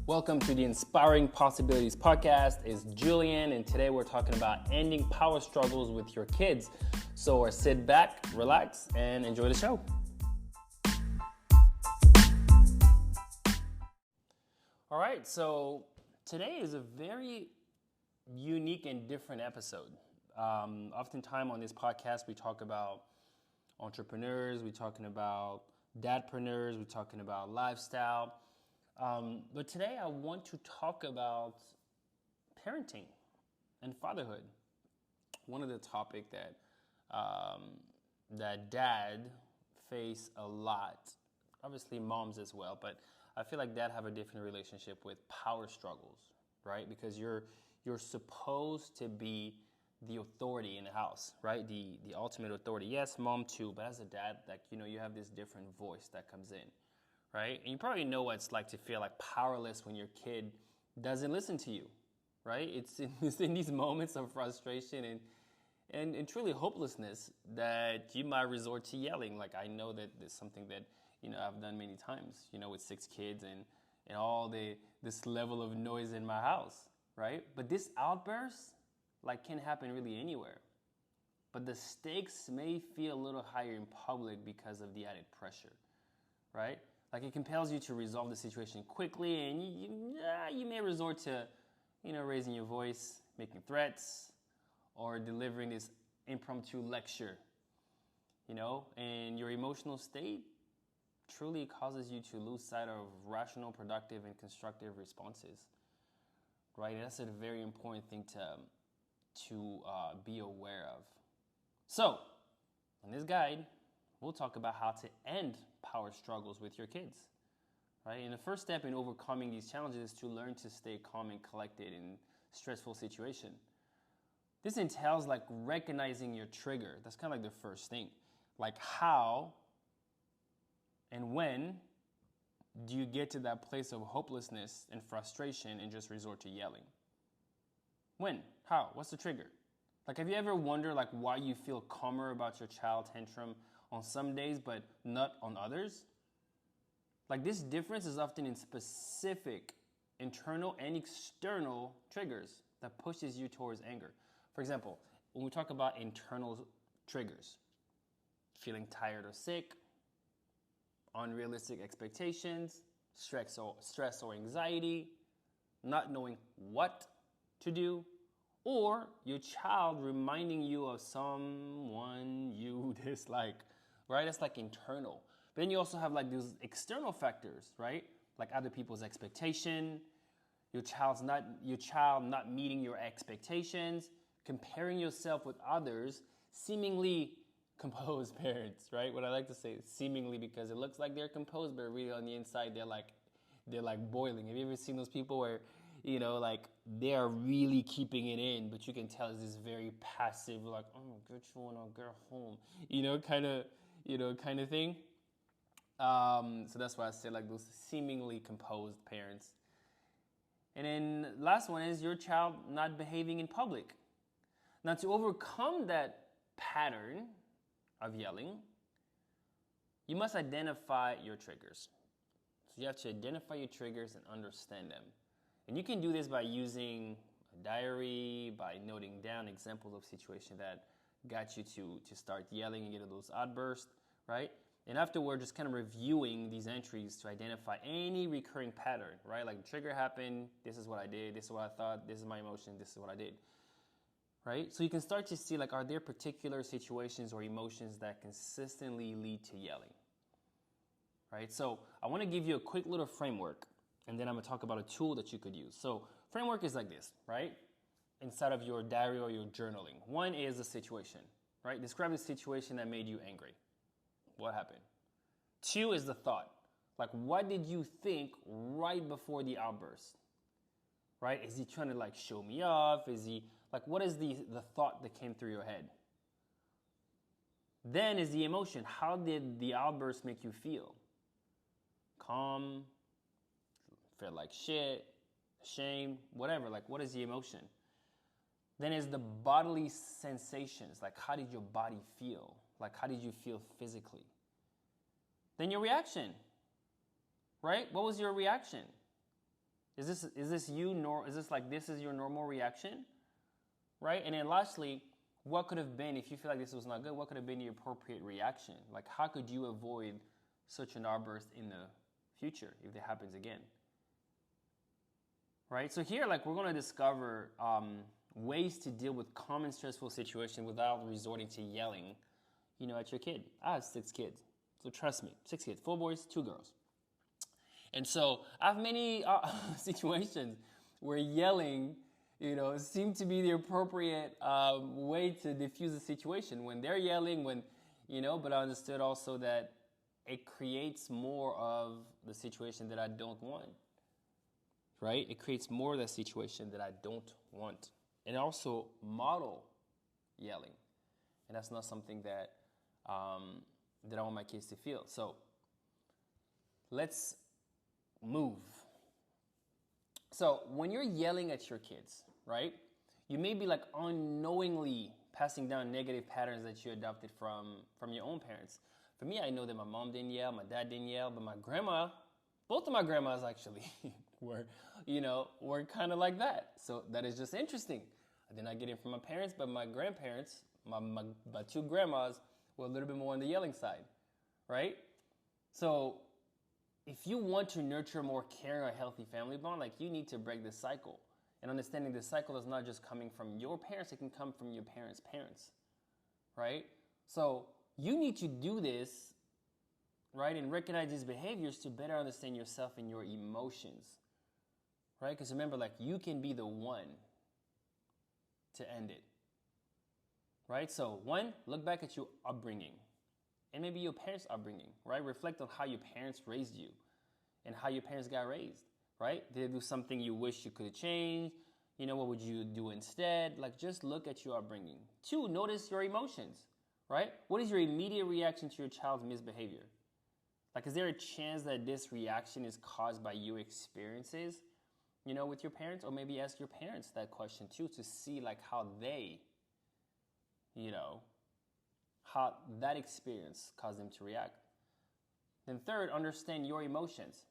Welcome to the Inspiring Possibilities podcast. It's Julian, and today we're talking about ending power struggles with your kids. So sit back, relax, and enjoy the show. All right, so today is a very unique and different episode. Oftentimes on this podcast, we talk about entrepreneurs, we're talking about dadpreneurs, we're talking about lifestyle. But today I want to talk about parenting and fatherhood. One of the topics that dad face a lot, obviously moms as well, but I feel like dad have a different relationship with power struggles, right? Because you're supposed to be the authority in the house, right? The ultimate authority. Yes, mom too, but as a dad, you have this different voice that comes in. Right? And you probably know what it's like to feel like powerless when your kid doesn't listen to you, right? It's in these moments of frustration and truly hopelessness that you might resort to yelling. Like, I know that there's something that, I've done many times, with 6 kids and all this level of noise in my house, right? But this outburst, can happen really anywhere. But the stakes may feel a little higher in public because of the added pressure, right? It compels you to resolve the situation quickly, and you may resort to, raising your voice, making threats, or delivering this impromptu lecture, and your emotional state truly causes you to lose sight of rational, productive, and constructive responses, right? And that's a very important thing to be aware of. So, in this guide, we'll talk about how to end power struggles with your kids, right? And the first step in overcoming these challenges is to learn to stay calm and collected in stressful situation. This entails recognizing your trigger. That's kind of the first thing. How and when do you get to that place of hopelessness and frustration and just resort to yelling? When? How? What's the trigger? Have you ever wondered why you feel calmer about your child tantrum on some days, but not on others? This difference is often in specific internal and external triggers that pushes you towards anger. For example, when we talk about internal triggers, feeling tired or sick, unrealistic expectations, stress or anxiety, not knowing what to do, or your child reminding you of someone you dislike. Right? That's internal. But then you also have these external factors, right? Other people's expectation, your child not meeting your expectations, comparing yourself with others, seemingly composed parents, right? What I like to say is seemingly, because it looks like they're composed, but really on the inside they're boiling. Have you ever seen those people where they are really keeping it in, but you can tell it's this very passive, oh, get you on a girl home, kind of thing. So that's why I say those seemingly composed parents. And then last one is your child not behaving in public. Now, to overcome that pattern of yelling, you must identify your triggers. So you have to identify your triggers and understand them. And you can do this by using a diary, by noting down examples of situations that got you to start yelling and get those outbursts, right? And afterward, just kind of reviewing these entries to identify any recurring pattern, right? Trigger happened, this is what I did, this is what I thought, this is my emotion, this is what I did, right? So you can start to see, are there particular situations or emotions that consistently lead to yelling, right? So I want to give you a quick little framework, and then I'm going to talk about a tool that you could use. So framework is like this, right? Inside of your diary or your journaling. One is a situation, right? Describe the situation that made you angry. What happened? 2 is the thought. What did you think right before the outburst? Right? Is he trying to show me off? Is he what is the thought that came through your head? Then is the emotion. How did the outburst make you feel? Calm, feel like shit, shame, whatever. What is the emotion? Then is the bodily sensations. How did your body feel? How did you feel physically? Then your reaction, right? What was your reaction? Is this you? Is this like this is your normal reaction, right? And then lastly, what could have been, if you feel like this was not good, what could have been your appropriate reaction? Like, how could you avoid such an outburst in the future if it happens again? Right? So here, like, we're going to discover ways to deal with common stressful situations without resorting to yelling, at your kid. I have 6 kids, so trust me, 6 kids, 4 boys, 2 girls. And so I have many situations where yelling, seem to be the appropriate way to diffuse the situation. When they're yelling, but I understood also that it creates more of the situation that I don't want, right? It creates more of that situation that I don't want. And also model yelling. And that's not something that I want my kids to feel. So let's move. So when you're yelling at your kids, right, you may be like unknowingly passing down negative patterns that you adopted from your own parents. For me, I know that my mom didn't yell, my dad didn't yell, but my grandma, both of my grandmas actually were kind of like that. So that is just interesting. I did not get it from my parents, but my grandparents, my 2 grandmas, were a little bit more on the yelling side, right? So if you want to nurture a more caring or healthy family bond, like, you need to break this cycle. And understanding this cycle is not just coming from your parents, it can come from your parents' parents, right? So you need to do this, right, and recognize these behaviors to better understand yourself and your emotions, right? Because remember, like, you can be the one to end it, right? So 1, look back at your upbringing and maybe your parents' upbringing, right? Reflect on how your parents raised you and how your parents got raised, right? Did they do something you wish you could have changed? What would you do instead? Like, just look at your upbringing. 2, notice your emotions, right? What is your immediate reaction to your child's misbehavior? Like, is there a chance that this reaction is caused by your experiences, with your parents? Or maybe ask your parents that question too, to see like how they, how that experience caused them to react. Then 3rd, understand your emotions.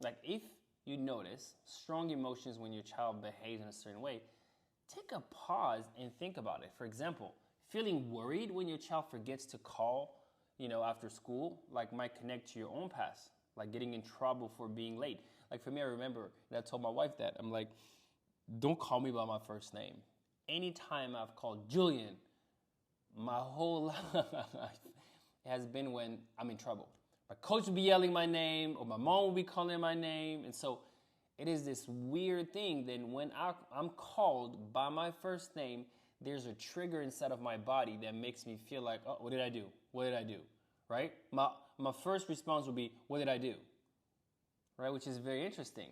Like, if you notice strong emotions when your child behaves in a certain way, take a pause and think about it. For example, feeling worried when your child forgets to call, after school, like, might connect to your own past, like getting in trouble for being late. Like, for me, I remember that I told my wife that. I'm like, don't call me by my first name. Anytime I've called Julian, my whole life has been when I'm in trouble. My coach will be yelling my name, or my mom will be calling my name. And so it is this weird thing that when I'm called by my first name, there's a trigger inside of my body that makes me feel like, oh, what did I do? What did I do? Right? My first response will be, what did I do? Right? Which is very interesting.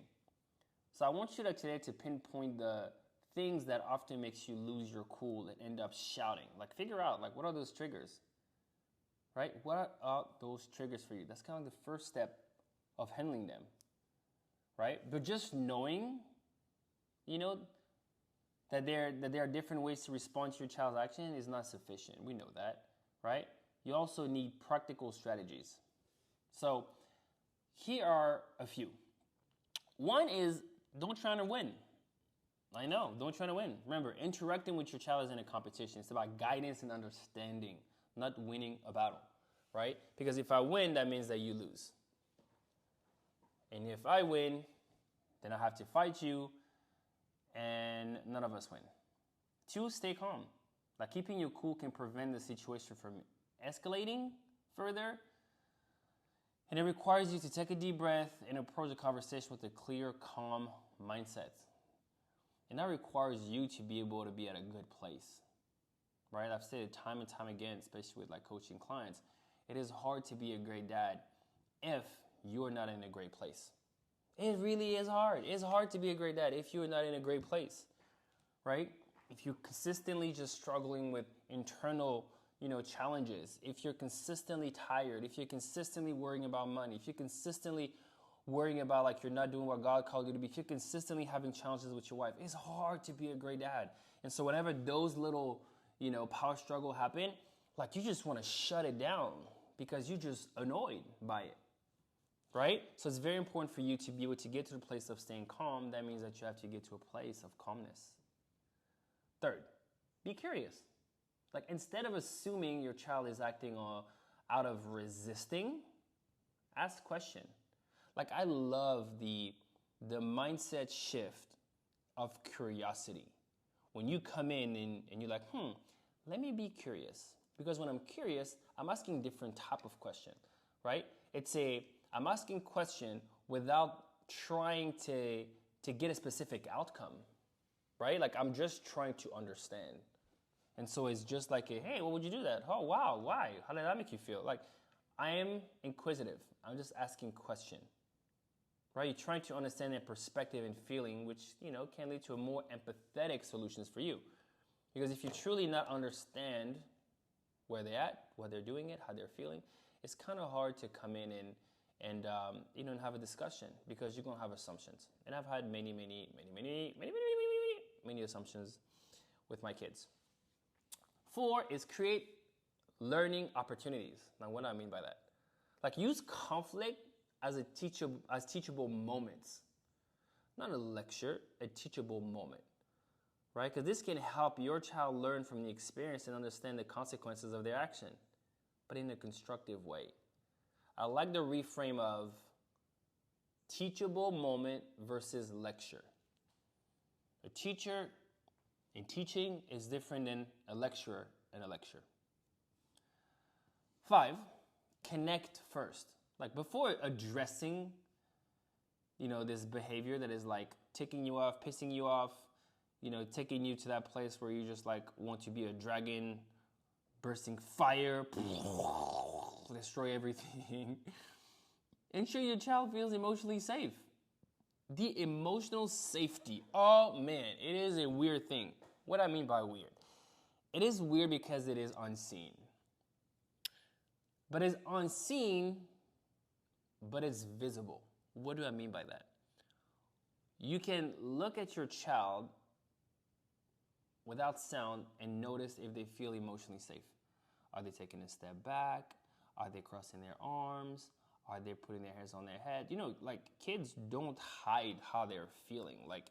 So I want you today to pinpoint the things that often makes you lose your cool and end up shouting. Like, figure out, like, what are those triggers? Right? What are those triggers for you? That's kind of the first step of handling them. Right? But just knowing, that there are different ways to respond to your child's action is not sufficient. We know that, right? You also need practical strategies. So here are a few. 1 is, don't try to win. I know, don't try to win. Remember, interacting with your child isn't a competition. It's about guidance and understanding, not winning a battle, right? Because if I win, that means that you lose. And if I win, then I have to fight you, and none of us win. 2, stay calm. Like, keeping your cool can prevent the situation from escalating further. And it requires you to take a deep breath and approach the conversation with a clear, calm mindset. And that requires you to be able to be at a good place, right? I've said it time and time again, especially with like coaching clients. It is hard to be a great dad if you're not in a great place. It really is hard. It's hard to be a great dad if you're not in a great place, right? If you're consistently just struggling with internal, challenges, if you're consistently tired, if you're consistently worrying about money, if you're consistently worrying about like you're not doing what God called you to be, if you're consistently having challenges with your wife, it's hard to be a great dad. And so whenever those little, power struggle happen, like you just want to shut it down because you're just annoyed by it, right? So it's very important for you to be able to get to the place of staying calm. That means that you have to get to a place of calmness. Third, be curious. Like, instead of assuming your child is acting out of resisting, ask question. Like, I love the mindset shift of curiosity. When you come in and you're like, let me be curious. Because when I'm curious, I'm asking different type of question, right? I'm asking question without trying to get a specific outcome, right? Like, I'm just trying to understand. And so it's just like, hey, what would you do that? Oh, wow, why? How did that make you feel? Like, I am inquisitive. I'm just asking question, right? You're trying to understand their perspective and feeling, which, can lead to a more empathetic solutions for you. Because if you truly not understand where they're at, what they're doing it, how they're feeling, it's kind of hard to come in and have a discussion, because you're going to have assumptions. And I've had many assumptions with my kids. 4 is create learning opportunities. Now, what do I mean by that? Like, use conflict as teachable moments. Not a lecture, a teachable moment, right? Because this can help your child learn from the experience and understand the consequences of their action, but in a constructive way. I like the reframe of teachable moment versus lecture. A teacher in teaching is different than a lecturer in a lecture. 5, connect first. Like, before addressing, this behavior that is like ticking you off, pissing you off, taking you to that place where you just like want to be a dragon, bursting fire, destroy everything. Ensure your child feels emotionally safe. The emotional safety. Oh man, it is a weird thing. What I mean by weird? It is weird because it is unseen. But it's unseen, but it's visible. What do I mean by that? You can look at your child without sound and notice if they feel emotionally safe. Are they taking a step back? Are they crossing their arms? Are they putting their hands on their head? Like, kids don't hide how they're feeling. Like,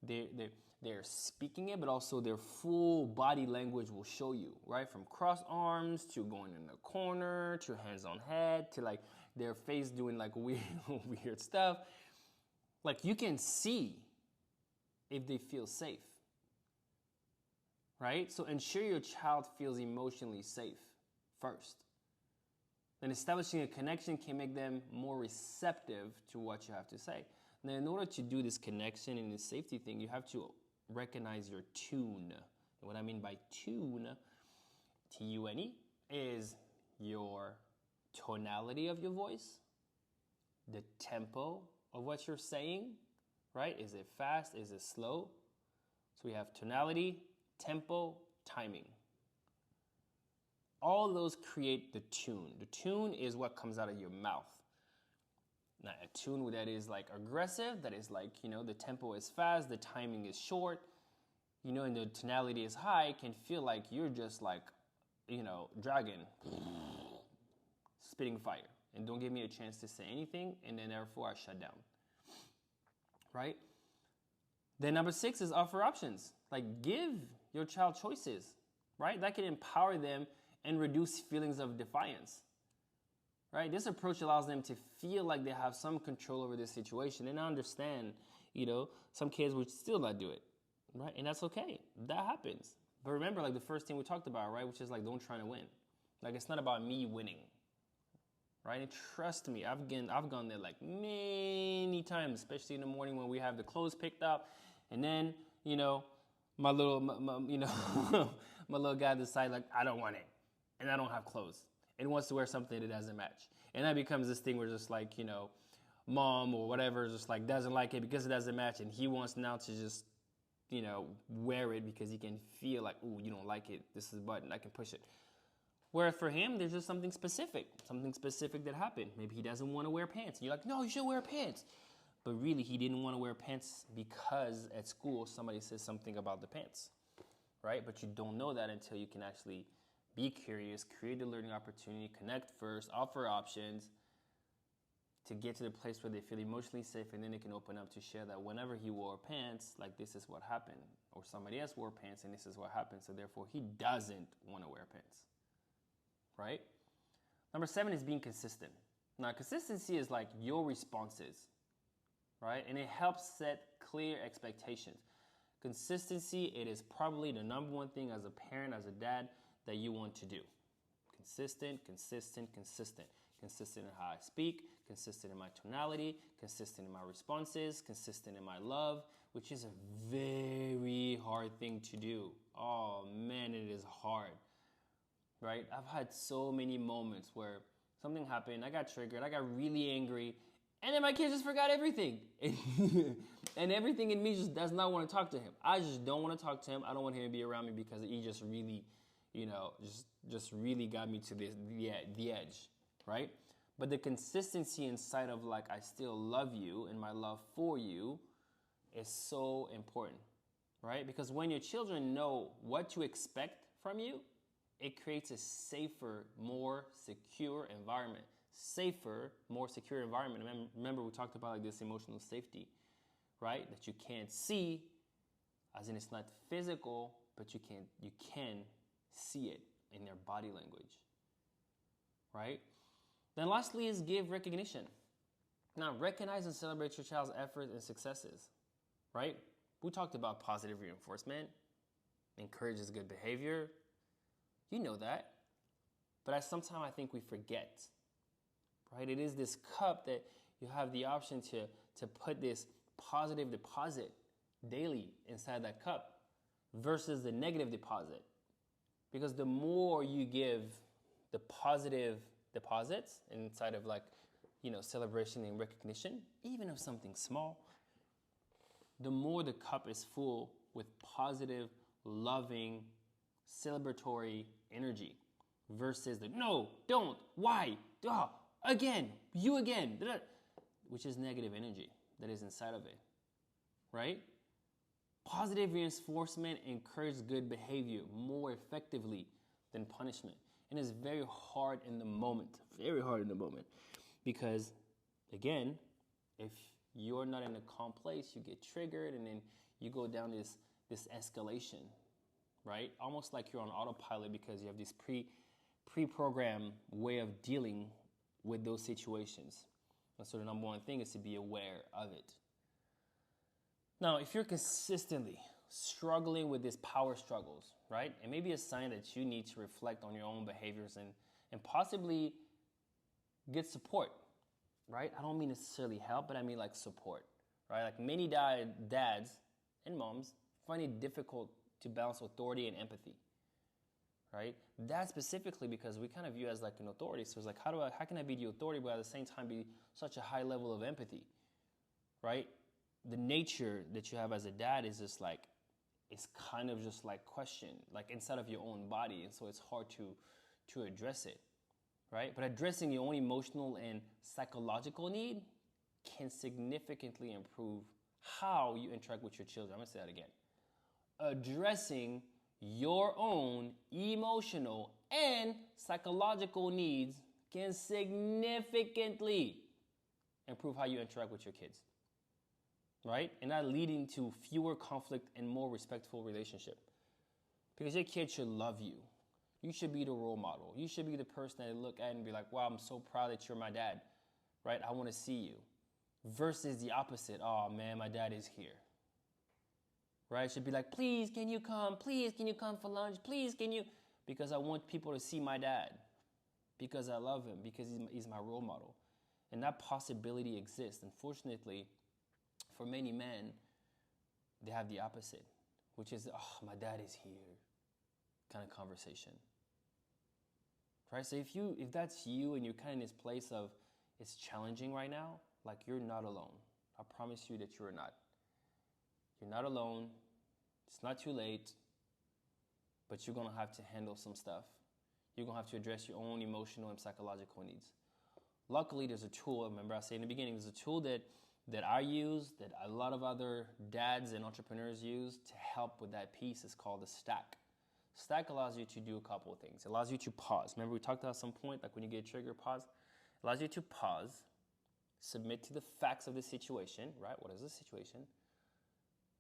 they're speaking it, but also their full body language will show you, right? From crossed arms to going in the corner to hands on head to like their face doing like weird stuff. Like, you can see if they feel safe, right? So ensure your child feels emotionally safe first. Then establishing a connection can make them more receptive to what you have to say. Now, in order to do this connection and this safety thing, you have to recognize your tune. And what I mean by tune, T-U-N-E, is your tonality of your voice, the tempo of what you're saying, right? Is it fast? Is it slow? So we have tonality, tempo, timing. All those create the tune. The tune is what comes out of your mouth. Now, a tune that is like aggressive, that is like, the tempo is fast, the timing is short, and the tonality is high, can feel like you're just like, dragon, spitting fire. And don't give me a chance to say anything, and then therefore I shut down. Right? Then number 6 is offer options. Like, give your child choices, right? That can empower them and reduce feelings of defiance, right? This approach allows them to feel like they have some control over this situation. And I understand, some kids would still not do it, right? And that's okay. That happens. But remember, like the first thing we talked about, right? Which is like, don't try to win. Like, it's not about me winning, right? And trust me, I've gone there like many times, especially in the morning when we have the clothes picked up. And then, my little, my little guy decides like, I don't want it. And I don't have clothes. And wants to wear something that doesn't match. And that becomes this thing where just like, mom or whatever just like doesn't like it because it doesn't match. And he wants now to just, wear it because he can feel like, ooh, you don't like it. This is a button. I can push it. Whereas for him, there's just something specific that happened. Maybe he doesn't want to wear pants. And you're like, no, you should wear pants. But really, he didn't want to wear pants because at school somebody says something about the pants, right? But you don't know that until you can actually be curious, create a learning opportunity, connect first, offer options, to get to the place where they feel emotionally safe, and then they can open up to share that whenever he wore pants, like this is what happened, or somebody else wore pants and this is what happened, so therefore he doesn't want to wear pants, right? Number 7 is being consistent. Now, consistency is like your responses, right? And it helps set clear expectations. Consistency, it is probably the number one thing as a parent, as a dad, that you want to do. Consistent, consistent, consistent. Consistent in how I speak, consistent in my tonality, consistent in my responses, consistent in my love, which is a very hard thing to do. Oh man, it is hard, right? I've had so many moments where something happened, I got triggered, I got really angry, and then my kid just forgot everything. And everything in me just does not want to talk to him. I just don't want to talk to him. I don't want him to be around me because he just really, just really got me to the edge. Right? But the consistency inside of like, I still love you and my love for you is so important, right? Because when your children know what to expect from you, it creates a safer, more secure environment. Safer, more secure environment. Remember we talked about like this emotional safety, right? That you can't see, as in it's not physical, but you can see it in their body language, right? Then lastly is give recognition. Now, recognize and celebrate your child's efforts and successes, right? We talked about positive reinforcement, encourages good behavior. You know that. But sometimes I think we forget, right? It is this cup that you have the option to put this positive deposit daily inside that cup versus the negative deposit. Because the more you give the positive deposits inside of like, celebration and recognition, even of something small, the more the cup is full with positive, loving, celebratory energy versus the no, don't, why, again, you again, which is negative energy that is inside of it, right? Positive reinforcement encourages good behavior more effectively than punishment. And it's very hard in the moment, because, again, if you're not in a calm place, you get triggered, and then you go down this escalation, right? Almost like you're on autopilot because you have this pre-programmed way of dealing with those situations. And so the number one thing is to be aware of it. Now, if you're consistently struggling with these power struggles, right? It may be a sign that you need to reflect on your own behaviors and possibly get support, right? I don't mean necessarily help, but I mean like support, right? Like many dads and moms find it difficult to balance authority and empathy, right? That specifically because we kind of view as like an authority. So it's like, how can I be the authority but at the same time be such a high level of empathy, right? The nature that you have as a dad is just like, it's kind of just like question, like inside of your own body. And so it's hard to address it, right? But addressing your own emotional and psychological need can significantly improve how you interact with your children. I'm going to say that again. Addressing your own emotional and psychological needs can significantly improve how you interact with your kids, right? And that leading to fewer conflict and more respectful relationship. Because your kid should love you. You should be the role model. You should be the person that they look at and be like, wow, I'm so proud that you're my dad, right? I want to see you. Versus the opposite. Oh man, my dad is here. Right? It should be like, please, can you come? Please, can you come for lunch? Please, can you? Because I want people to see my dad. Because I love him. Because he's my role model. And that possibility exists. Unfortunately, for many men, they have the opposite, which is, oh, my dad is here kind of conversation. Right? So if that's you and you're kind of in this place of it's challenging right now, like you're not alone. I promise you that you're not. You're not alone. It's not too late, but you're going to have to handle some stuff. You're going to have to address your own emotional and psychological needs. Luckily, there's a tool. Remember I said in the beginning, there's a tool that I use, that a lot of other dads and entrepreneurs use to help with that piece. It's called the stack. Stack allows you to do a couple of things. It allows you to pause. Remember we talked about some point, like when you get triggered, pause. It allows you to pause, submit to the facts of the situation, right? What is the situation?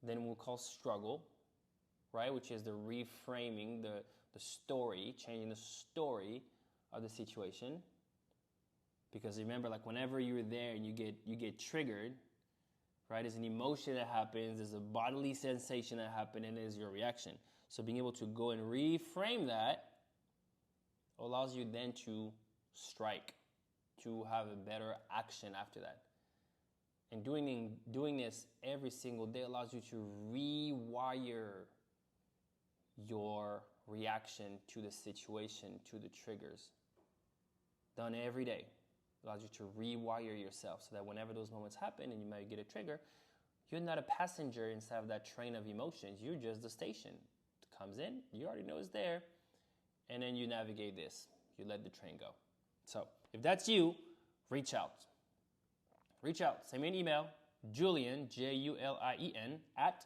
Then we'll call struggle, right? Which is the reframing, the story, changing the story of the situation. Because remember, like whenever you're there and you get triggered, right? There's an emotion that happens, there's a bodily sensation that happens, and there's your reaction. So being able to go and reframe that allows you then to strike, to have a better action after that. And doing this every single day allows you to rewire your reaction to the situation, to the triggers. Done every day. Allows you to rewire yourself so that whenever those moments happen and you might get a trigger, you're not a passenger inside of that train of emotions. You're just the station. It comes in, you already know it's there, and then you navigate this. You let the train go. So if that's you, reach out. Reach out. Send me an email, Julian, Julien, at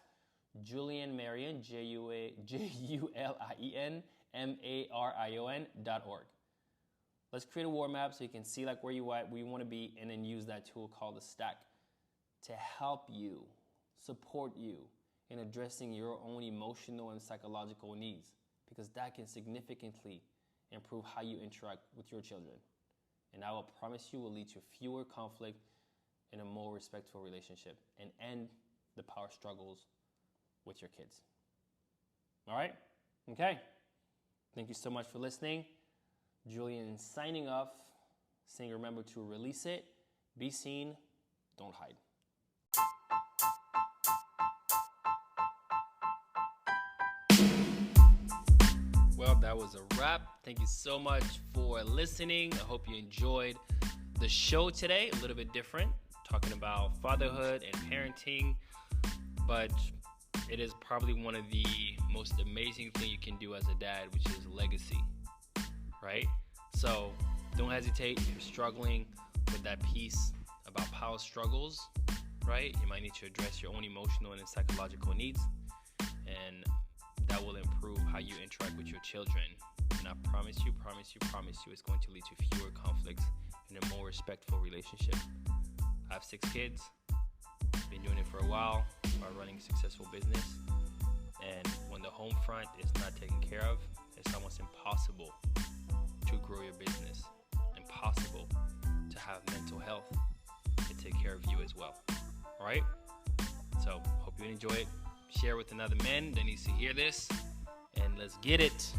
JulianMarion, JulienMarion.org. Let's create a war map so you can see like where you want to be, and then use that tool called the stack to help you, support you in addressing your own emotional and psychological needs, because that can significantly improve how you interact with your children. And I will promise you will lead to fewer conflict and a more respectful relationship, and end the power struggles with your kids. All right? Okay. Thank you so much for listening. Julian signing off, saying remember to release it, be seen, don't hide. Well, that was a wrap. Thank you so much for listening. I hope you enjoyed the show today. A little bit different, talking about fatherhood and parenting, but it is probably one of the most amazing things you can do as a dad, which is legacy. Right? So don't hesitate if you're struggling with that piece about power struggles, right? You might need to address your own emotional and psychological needs, and that will improve how you interact with your children. And I promise you, it's going to lead to fewer conflicts and a more respectful relationship. I have 6 kids, been doing it for a while by running a successful business, and when the home front is not taken care of, it's almost impossible to grow your business, impossible to have mental health and take care of you as well. All right? So hope you enjoy it. Share with another man that needs to hear this, and let's get it.